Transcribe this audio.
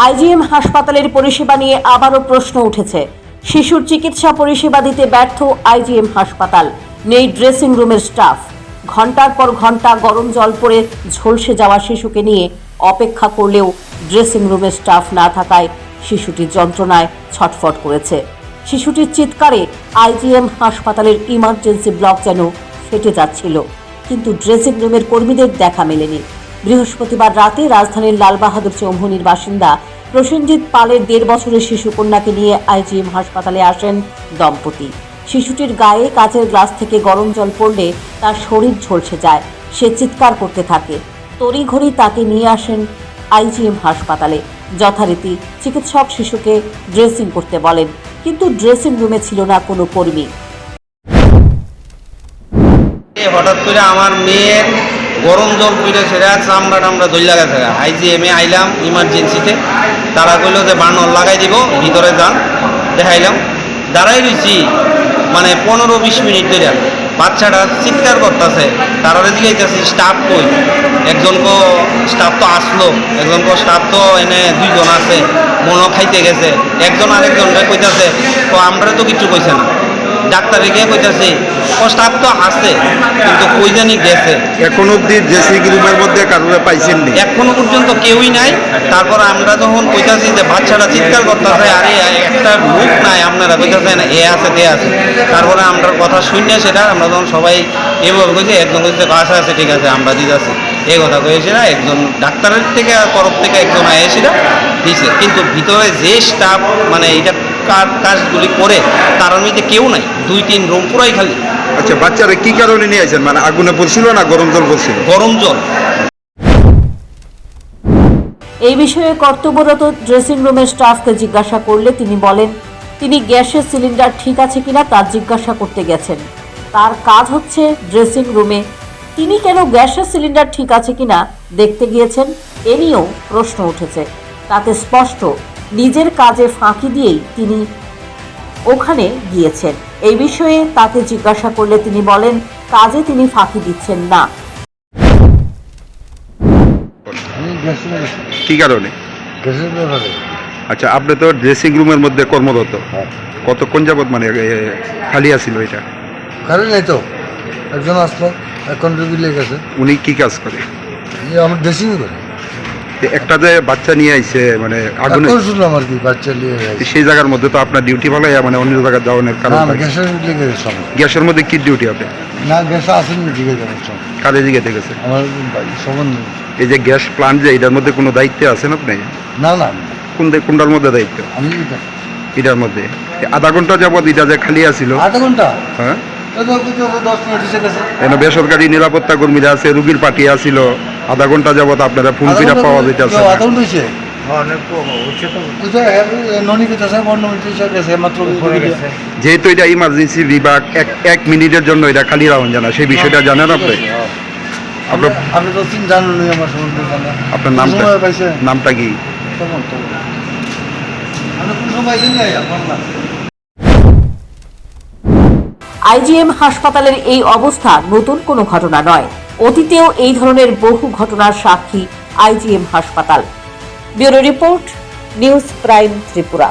IgM হাসপাতালের পরিষেবা নিয়ে আবারও প্রশ্ন উঠেছে। শিশুর চিকিৎসা পরিষেবা দিতে ব্যর্থ আইজিএম হাসপাতাল, নেই ড্রেসিং রুমের স্টাফ। ঘন্টার পর ঘন্টা গরম জল পরে ঝলসে যাওয়া শিশুকে নিয়ে অপেক্ষা করলেও ড্রেসিং রুমের স্টাফ না থাকায় শিশুটি যন্ত্রণায় ছটফট করেছে। শিশুটির চিৎকারে আইজিএম হাসপাতালের ইমার্জেন্সি ব্লক যেন ফেটে যাচ্ছিল, কিন্তু ড্রেসিং রুমের কর্মীদের দেখা মেলেনি। বৃহস্পতিবার রাতে রাজধানীর লালবাহাদুর চৌমুহনীর বাসিন্দা প্রসেনজিৎ পালের 1.5 বছরের শিশুকন্যাকে নিয়ে আইজিএম হাসপাতালে আসেন দম্পতি। শিশুটির গায়ে কাচের গ্লাস থেকে গরম জল পড়লে তার শরীর ঝলসে যায়, সে চিৎকার করতে থাকে। তড়িঘড়ি তাকে নিয়ে আসেন আইজিএম হাসপাতালে। যথারীতি চিকিৎসক শিশুকে ড্রেসিং করতে বলেন, কিন্তু ড্রেসিং রুমে ছিল না কোনো কর্মী। হঠাৎ করে আমার মেয়ের গরম জল পড়ে সেরা চামড়া টামড়া দইলা গেছে। আইজিএমে আইলাম ইমার্জেন্সিতে, তারা কইলো যে বার্নার লাগাই দিব, ভিতরে যান। দেখাইলাম, দাঁড়াই রয়েছি মানে 15-20 মিনিট ধরে। বাচ্চাটা চিৎকার করতেছে, তারা জিজ্ঞাসি স্টাফ কই। একজনকে স্টাফ তো আসলো, একজনকে স্টাফ তো এনে 2 জন আছে, মনও খাইতে গেছে। একজন আরেকজনকে কইতাছে তো আমরা তো কিছু কইছে না। ডাক্তারে গিয়ে কইতাছে ও স্টাফ তো আছে, কিন্তু কই জানি গেছে। এখন অব্দি ড্রেসিং রুমের মধ্যে কারোরে পাইছেন নি? এখনো পর্যন্ত কেউই নাই। তারপর আমরা যখন কইতাছি যে বাচ্চাটা চিৎকার করতেছে, আরে একটা লোক নাই, আপনারা কইতাছেন এ আছে তে আছে। তারপরে আমরা কথা শুনে সেটা আমরা যখন সবাই এভাবে কইছি, একজন কইছে আশা আছে, ঠিক আছে আমরা দিতেছি, এই কথা কয়েছিল। একজন ডাক্তারের থেকে তরফ থেকে একজন আয়েছিল দিছে, কিন্তু ভিতরে যে স্টাফ মানে এটা কাজগুলি করে তার মধ্যে কেউ নাই। 2-3 রুম পুরাই খালি। আচ্ছা, বাচ্চারা কি কারণে নিয়ে আসেন? মানে আগুনে পড়ছিল না গরম জল পড়ছিল? গরম জল। এই বিষয়ে কর্তব্যরত ড্রেসিং রুমের স্টাফকে জিজ্ঞাসা করলে তিনি বলেন, তিনি গ্যাসের সিলিন্ডার ঠিক আছে কিনা তা জিজ্ঞাসা করতে গেছেন। তার কাজ হচ্ছে ড্রেসিং রুমে, তিনি কেন গ্যাসের সিলিন্ডার ঠিক আছে কিনা দেখতে গিয়েছেন, এ নিয়েও প্রশ্ন উঠেছে। তাতে স্পষ্ট নিজের কাজে ফাঁকি দিয়েই তিনি ওখানে গিয়েছেন। এই বিষয়ে তাকে জিজ্ঞাসা করলে তিনি বলেন, কাজে তিনি ফাঁকি দিচ্ছেন না। কি কারণে? গ্যাসের ব্যাপারে। আচ্ছা, আপনি তো ড্রেসিং রুমের মধ্যে কর্মরত, কতক্ষণ যাবত মানে খালি আছিল এটা? কারণ এই তো একজন আসলো, এখন রুগী লেগে গেছে। উনি কি কাজ করে? আমার ড্রেসিং করে। একটা যে বাচ্চা নিয়ে আইছে মানে আগুনে, এখন শুনলাম আর কি বাচ্চা নিয়ে গেছে। সেই জায়গার মধ্যে তো আপনার ডিউটি ভালো, মানে অন্য জায়গায় যাওয়ার কারণ? না, গ্যাসের লেগে গেছে সব। গ্যাসের মধ্যে কি ডিউটি আপনি? না, গ্যাস আসেনি, জিগে যাবে সব। কাজে জিজ্ঞেতে গেছে? আমার সম্বন্ধ। এই যে গ্যাস প্লান্ট যে এটার মধ্যে কোনো দায়িত্বে আছেন আপনি? না না, কোনটার মধ্যে দায়িত্ব? আমি এটা এটার মধ্যে আধা ঘন্টা যাবত এটা যে খালি আছিল। আধা ঘন্টা? হ্যাঁ, 10 মিনিট এসে গেছে। এখানে বেসরকারি নিরাপত্তা কর্মীরা আছে, রুগীর পার্টি আসিল। আধা ঘন্টা যাবত আপনারা ফোন ফিরা পাওয়া যেতেছে। আধা ঘন্টা হয়েছে। যেহেতু এটা ইমার্জেন্সি বিভাগ, 1 মিনিটের জন্য এটা খালি রাখুন জানা, সেই বিষয়টা জানেন আপনি? আপনি তো জানেন আমার সম্বন্ধে। আপনার নামটা কি? আইজিএম হাসপাতালের এই অবস্থা নতুন কোনো ঘটনা নয়। অতীতেও এই ধরনের বহু ঘটনার সাক্ষী আইজিএম হাসপাতাল। Bureau report, news prime Tripura.